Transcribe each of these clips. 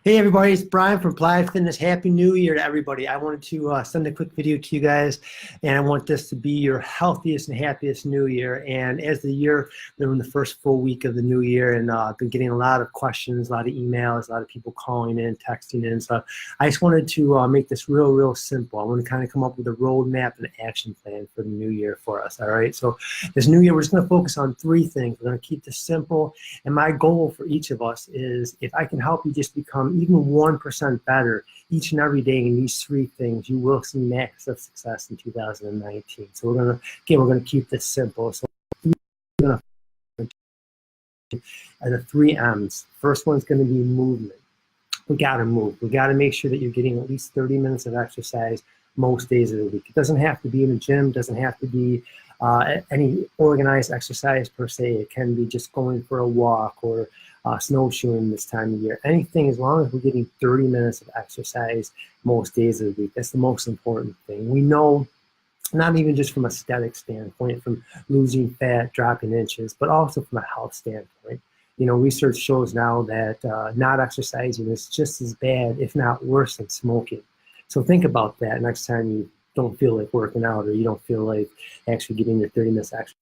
Hey everybody, it's Brian from Applied Fitness. Happy New Year to everybody. I wanted to send a quick video to you guys, and I want this to be your healthiest and happiest New Year. And as the year, we're in the first full week of the new year, and I've been getting a lot of questions, a lot of emails, a lot of people calling in, texting in. So I just wanted to make this real simple. I want to kind of come up with a roadmap and action plan for the new year for us, all right? So this new year, we're just going to focus on three things. We're going to keep this simple, and my goal for each of us is if I can help you just become even 1% better each and every day in these three things, you will see massive success in 2019. So we're gonna keep this simple. So we're gonna the three M's. First one's gonna be movement. We gotta move. We gotta make sure that you're getting at least 30 minutes of exercise most days of the week. It doesn't have to be in the gym, doesn't have to be any organized exercise per se. It can be just going for a walk or snowshoeing this time of year. Anything, as long as we're getting 30 minutes of exercise most days of the week. That's the most important thing. We know, not even just from a aesthetic standpoint, from losing fat, dropping inches, but also from a health standpoint. You know, research shows now that not exercising is just as bad, if not worse, than smoking. So think about that next time you don't feel like working out or you don't feel like actually getting your 30 minutes exercise.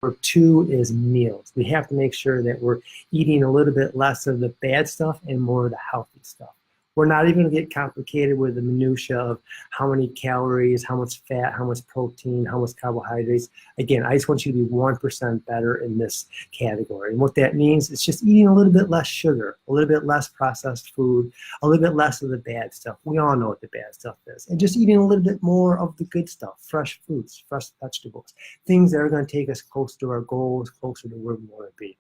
Number two is meals. We have to make sure that we're eating a little bit less of the bad stuff and more of the healthy stuff. We're not even going to get complicated with the minutia of how many calories, how much fat, how much protein, how much carbohydrates. Again, I just want you to be 1% better in this category. And what that means is just eating a little bit less sugar, a little bit less processed food, a little bit less of the bad stuff. We all know what the bad stuff is. And just eating a little bit more of the good stuff, fresh fruits, fresh vegetables, things that are going to take us close to our goals, closer to where we want to be.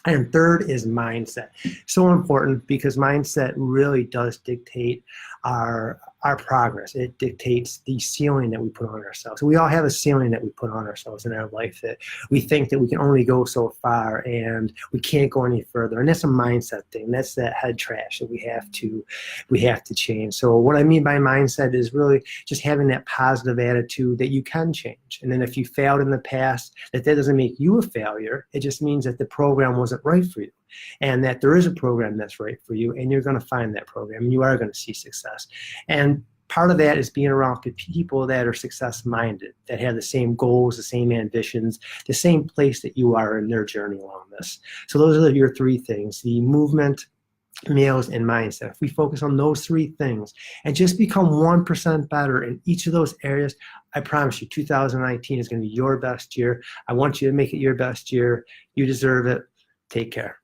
And third is mindset. So important because mindset really does dictate our progress. It dictates the ceiling that we put on ourselves. So we all have a ceiling that we put on ourselves in our life that we think that we can only go so far and we can't go any further. And that's a mindset thing. That's that head trash that we have to change. So what I mean by mindset is really just having that positive attitude that you can change. And then if you failed in the past, that doesn't make you a failure. It just means that the program wasn't right for you, and that there is a program that's right for you, and you're going to find that program and you are going to see success. And part of that is being around people that are success minded, that have the same goals, the same ambitions, the same place that you are in their journey along this. So those are your three things: the movement, meals, and mindset. If we focus on those three things and just become 1% better in each of those areas, I promise you 2019 is going to be your best year. I want you to make it your best year. You deserve it. Take care.